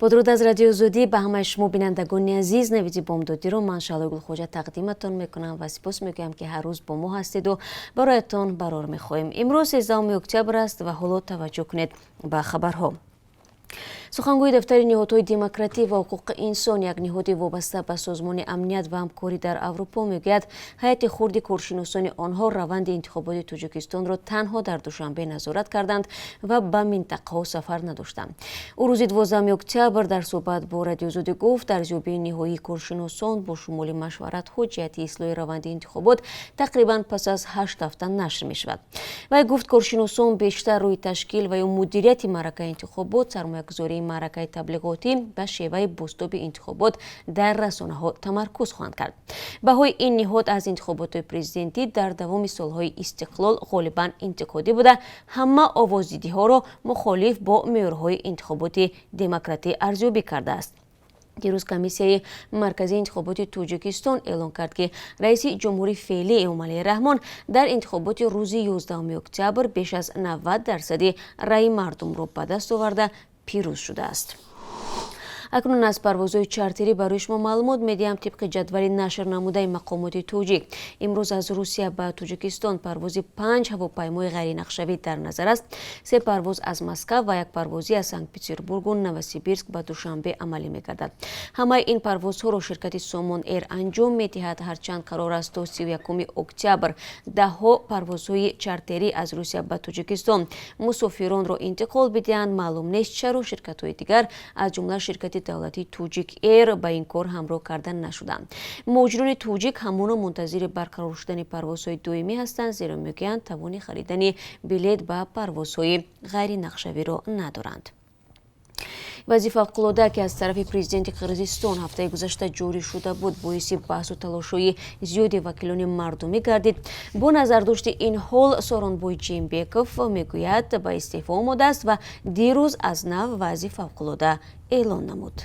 با درود از رادیو زودی به همه شما بینندگان عزیز، نویدی بمدادی رو من شالای گلخوجه تقدیمتون میکنم و سپاس میگم که هر روز با ما هستید و برایتون برار میخوایم. امروز 13 اکتبر است و حالا توجه کنید به خبرها. سخنگوی دفتر نهادهای دموکراتی و حقوق انسان، یک نهاد وابسته به سازمان امنیت و همکاری در اروپا، میگوید هیئت خرد کارشناسان آنها روند انتخابات تاجیکستان را تنها در دوشنبه نظارت کردند و به منطقه ها سفر نداشتند. او روز 12 اکتبر در صحبت با رادیو زودی گفت ارزیابی نهایی کارشناسان با شمول مشورت ها جهت اصلاح روند انتخابات تقریبا پس از 8 هفته نشر می شود. و گفت کارشناسان بیشتر روی تشکیل و مدیریت معرکه انتخابات، سرمایه‌گذاری معرکه تبلیغاتی و شیوه بازتاب انتخابات در رسانه‌ها تمرکز خواهند کرد. بهای این نهاد از انتخابات پرزیدنتی در دوام سالهای استقلال غالباً انتقادی بوده، همه آوازدیدی‌ها را مخالف با معیارهای انتخابات دموکراتی ارزیابی کرده است. دیروز کمیسیه مرکزی انتخابات تاجیکستان اعلام کرد که رئیس جمهوری فعلی امالی رحمان در انتخابات روز 11 اکتبر بیش از 90% رأی مردم را به دست آورده پیروز شده است. اکنون از پروازهای چارتری برای شما معلومات میدیم. طبق جدول نشر نموده مقامات توجیک، امروز از روسیه به تاجیکستان پرواز 5 هواپیمای غیر نقشه‌ای در نظر است. 3 پرواز از مسکو و 1 پروازی از سنت پترزبورگ و نوسیبیرسک به دوشنبه عملی می‌گردد. همه این پروازها را شرکت سامان ایر انجام می‌دهد، هرچند قرار است تا 31 اکتبر 10 پروازهای چارتری از روسیه به تاجیکستان مسافران را انتقال بدهند. معلوم نیست چرا شرکت‌های دیگر از جمله شرکت دولتی توجیک ایر با این کار همراه کردن نشدند. مهاجران توجیک همانا منتظر برقرار شدن پروازهای دائمی هستند، زیرا میگویند توان خریدن بلیط به پروازهای غیر نقشه‌ای را ندارند. وضعیت فوق‌العاده که از طرف پرزیدنت قرقیزستان هفته گذشته جاری شده بود باعث بحث و تلاش‌های زیادی وکیلان مردمی گردید. با نظر داشت این حال، سورونبوی جیمبکوف میگوید به استعفا آماده است و دیروز از نو وضعیت فوق‌العاده اعلان نمود.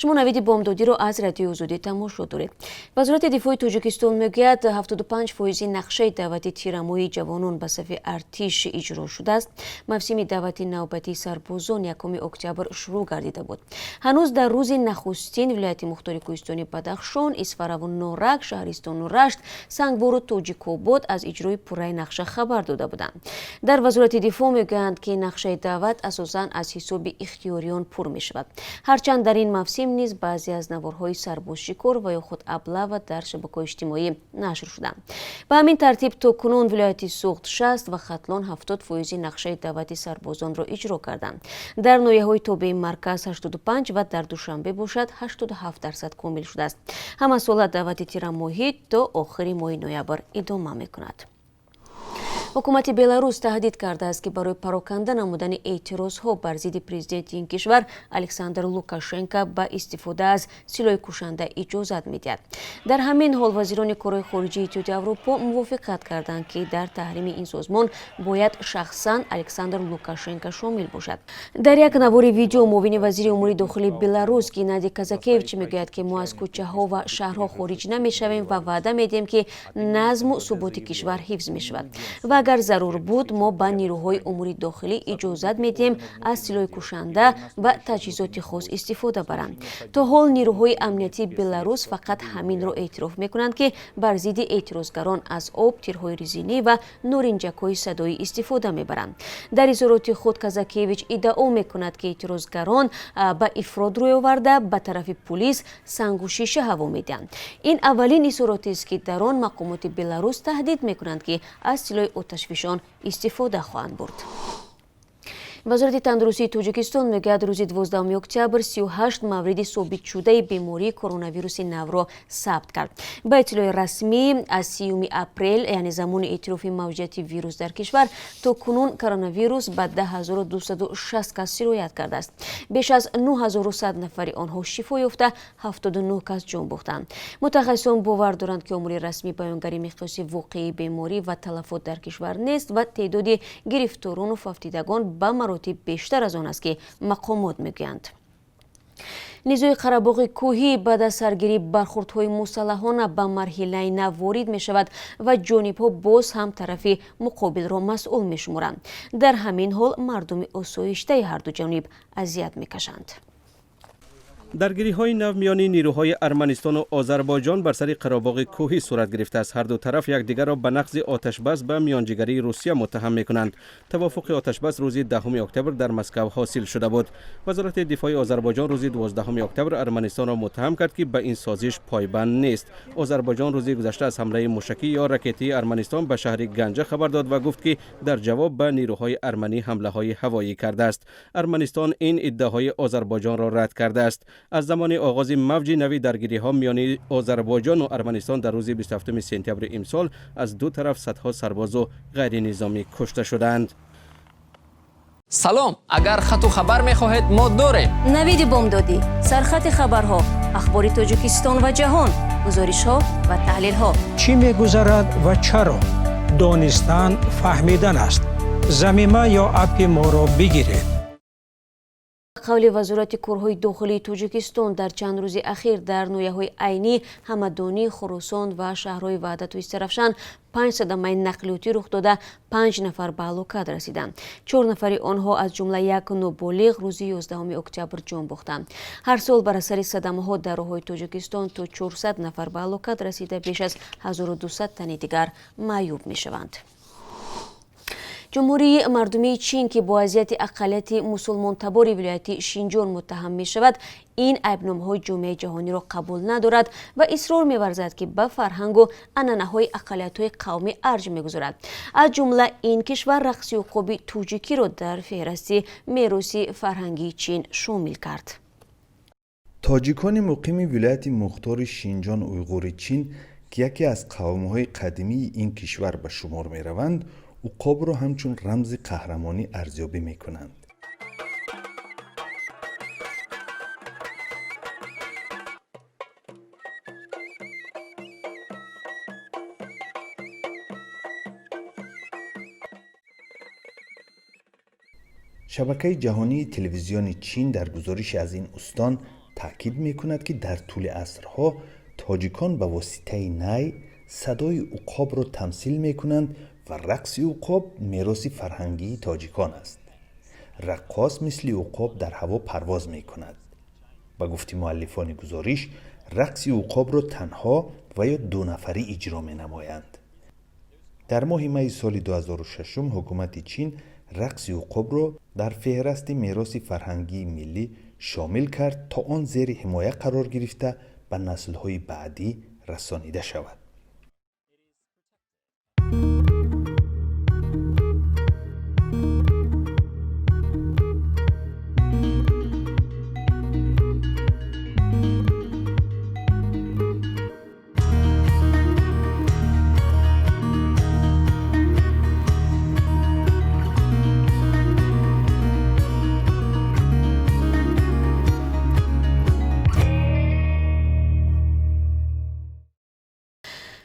شما نویدی بمدادی را از رادیو زودی تماشا دارید. وزارت دفاع تاجیکستان میگوید 75% نقشه دعوت تیرموی جوانان به صف ارتش اجرا شده است. موسم دعوت نوبتی سربازان 1 اکتبر شروع گردیده بود. هنوز در روز نخستین ولایت مختار کوهستانی بدخشان، اسفرا و نورک، شهرستان و رشت، سنگبور و تاجیک‌آباد از اجرای پوره نقشه خبر داده بودند. در وزارت دفاع میگویند که نقشه دعوت اساساً از حساب اختیاریان پر می شود، هرچند در این موسم نیز بعضی از نوارهای سربازشکار و یا خود ابله و در شبکه‌های اجتماعی نشر شدند. به همین ترتیب تا کنون ولایت سوخت 60 و ختلان 70% نقشه دعوت سربازان را اجرا کردند. در ناحیه‌های تابع مرکز 85 و در دوشنبه باشد 87% کامل شده است. همه دعوت تیرماهی تا آخر ماه نوامبر ادامه می‌کند. حکومت بلاروس تهدید کرده است که برای پراکنده نمودن اعتراضها بر ضد پرزیدنت این کشور الکساندر لوکاشنکو به استفاده از سلاح کشنده اجازت می‌دهد. در همین حال وزیران کارهای خارجه اتحادیه اروپا موافقت کردند که در تحریم این سازمان باید شخصاً الکساندر لوکاشنکو شامل باشد. در یک نوار ویدیو معاون وزیر امور داخلی بلاروس گنادی کازاکیویچ میگوید که ما از کوچه‌ها و شهرها خارج نمی‌شویم و وعده می‌دهیم که نظم و ثبات کشور حفظ می‌شود و اگر ضرور بود ما با نیروهای امور داخلی اجازت میدیم از سلاح کشنده و تجهیزات خاص استفاده برند. تا حال نیروهای امنیتی بلاروس فقط همین را اعتراف میکنند که بر ضد اعتراضگران از آب، تیرهای رزینی و نارنجک‌های صدایی استفاده میبرند. در اظهارات خود کازاکیویچ ادعا میکند که اعتراضگران به افراد روی آورده به طرف پلیس سنگ و شیشه هوا میدهند. این اولین اظهاراتی است که در آن مقامات بلاروس تهدید میکنند که از سلاح آتشفشان استفاده خواهند برد. وزارت تندرستی تاجیکستان میگوید روز 12 اکتبر 38 مورد ثابت شده بیماری کرونا ویروس نو را ثبت کرد. با اطلاع رسمی از 30 اپریل یعنی زمان اعتراف موجودیت ویروس در کشور تا کنون کرونا ویروس به 10260 کس سرایت کرده است. بیش از 9100 نفر آنها شفا یافته، 79 کس جان باختند. متخصصان باور دارند که امور رسمی بیانگری مقیاس واقعی بیماری و تلفات در کشور نیست و تعداد گرفتاران و فوتیدگان به مراتب بیشتر از آن است که مقامات میگویند. низои қарабоғи кӯҳӣ баъд аз саргирӣ бархурдҳои мусаллаҳона ба марҳилаи нав ворид мешавад ва ҷонибҳо боз ҳам тарафи муқобилро масъул мешуморанд. дар ҳамин ҳол мардуми осоиштаи ҳарду ҷониб азият мекашанд. даргириҳои нав миёни нирӯҳои Арманистону Озарбойҷон бар сари қаробоғи кӯҳӣ сурат гирифтааст. ҳарду тараф якдигарро ба нақзи оташбас ба миёнҷигарии Русия муттаҳам мекунанд. тавофуқи оташбас рӯзи 10 октябр дар Москав ҳосил шуда буд. вазорати дифои Озарбойҷон рӯзи 12 октябр Арманистонро муттаҳам кард ки ба ин созиш пойбанд нест. Озарбойҷон рӯзи гузашта аз ҳамлаи мушакӣ ё ракетии Арманистон ба шаҳри Ганҷа хабар дод ва гуфт ки дар ҷавоб ба нирӯҳои арманӣ ҳамлаҳои ҳавоӣ кардааст. Арманистон ин иддаоҳои Озарбойҷонро рад кардааст. از زمان آغاز موج نوی درگیری‌ها میان آذربایجان و ارمنستان در روز 27 سپتامبر امسال از دو طرف صدها سرباز و غیر نظامی کشته شدند. سلام، اگر خط و خبر می‌خواهید ما داریم. نوید بمدادی، سرخط خبرها، اخبار تاجیکستان و جهان، گزارش‌ها و تحلیل‌ها. چی می‌گذرد و چرا؟ دانستن فهمیدن است. ضمیمه یا اپ ما را بگیرید. قولی وزارت کورهای داخلی تاجیکستان در چند روز اخیر در نویه‌های عینی، همدانی، خراسان و شهرهای وحدت و استرافشان 5 صدمه نقلیاتی رخ داده 5 نفر به هلاکت رسیدند. 4 نفر آنها از جمله یک نوبالغ روز 11 اکتبر جان باختند. هر سال بر اثر صدمه‌ها در راه‌های تاجیکستان تا 400 نفر به هلاکت رسیده بیش از 1200 تن دیگر معیوب می‌شوند. جمهوری مردمی چین که با وضعیت اقلیت مسلمان تبار ولایت شینجان متهم می شود، این ایبنامه‌های جامعه جهانی را قبول ندارد و اصرار می‌ورزد که به فرهنگ و عنعنه‌های اقلیت‌های قومی ارج می‌گذارد. از جمله این کشور رقص عقاب توجیکی را در فهرست میراث فرهنگی چین شامل کرد. تاجیکان مقیم ولایت مختار شینجان اویغور چین که یکی از قوم‌های قدیمی این کشور به شمار می‌روند، عقاب را همچون رمز قهرمانی ارزیابی می‌کنند. شبکه جهانی تلویزیون چین در گزارش از این استان تاکید می‌کند که در طول عصرها تاجیکان به واسطه نی صدای عقاب را تمثیل می‌کنند و رقص عقاب میراث فرهنگی تاجیکان است. رقاص مثل عقاب در هوا پرواز می‌کند. با گفته مؤلفان گزارش، رقص عقاب را تنها و یا دو نفری اجرا می‌نمایند. در ماه می سال 2006 حکومت چین رقص عقاب را در فهرست میراث فرهنگی ملی شامل کرد تا آن زیر حمایت قرار گرفته به نسل‌های بعدی رسانیده شود.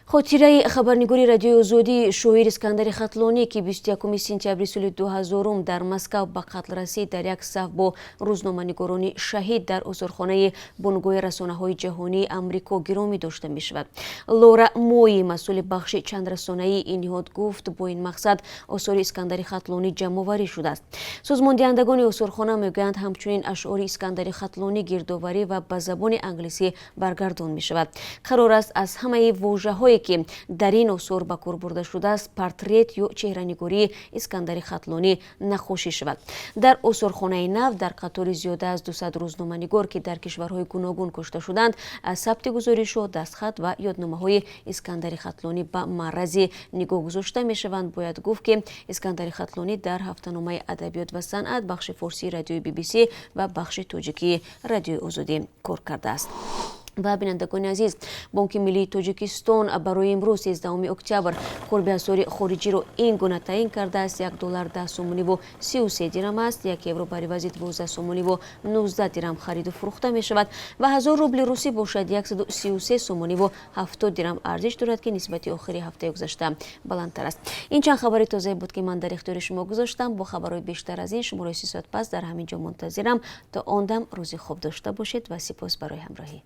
خاطره خبرنگاری رادیو آزادی شوهر اسکندر خطلانی که 21 سپتامبر سال 2000 در مسکو به قتل رسید در یک صف با روزنامه‌نگاران شهید در ازارخانه بنگاه رسانه‌های جهانی آمریکا گرامی داشته می‌شود. لورا موی مسئول بخش چند رسانه‌ای این نهاد گفت با این مقصد آثار اسکندر خطلانی جمع‌آوری شده است. سازمان دهندگان ازارخانه میگویند همچنین اشعار اسکندر خطلانی گردآوری و به زبان انگلیسی برگردان می‌شود. قرار است از همه واژه‌های که در این آثار به کار برده شده است پورتریت یا چهره‌نگاری اسکندر خطلانی نقاشی شود. در آثارخانه نو در قطار زیاده از 200 روزنامه‌نگار که در کشورهای گوناگون کشته شدند از ثبت گزارش و دستخط و یادنامه‌های اسکندر خطلانی به معرض نگاه گذاشته می‌شوند. باید گفت که اسکندر خطلانی در هفته‌نامه ادبیات و صنعت بخش فارسی رادیو BBC و بخش تاجیکی رادیو آزادی کار کرده است. و بینندگان عزیز، بانک ملی تاجیکستان برای امروز 13 اکتبر قرب اسعار خارجی رو این گونه تعیین کرده است: $1 10 سومونی و 33 درم است، 1 یورو بر عوض 12 سومونی و 19 درم خرید و فروخته می شود و 1000 روبل روسی باشد 133 سومونی و 70 درم ارزش دارد که نسبت آخری هفته گذشته بلندتر است. این چند خبر تازه بود که من در اختیار شما گذاشتم. با خبرهای بیشتر از این شماره 300 پس در همین جا منتظرم. تا آن دم روزی خوب داشته باشید و سپاس برای همراهی.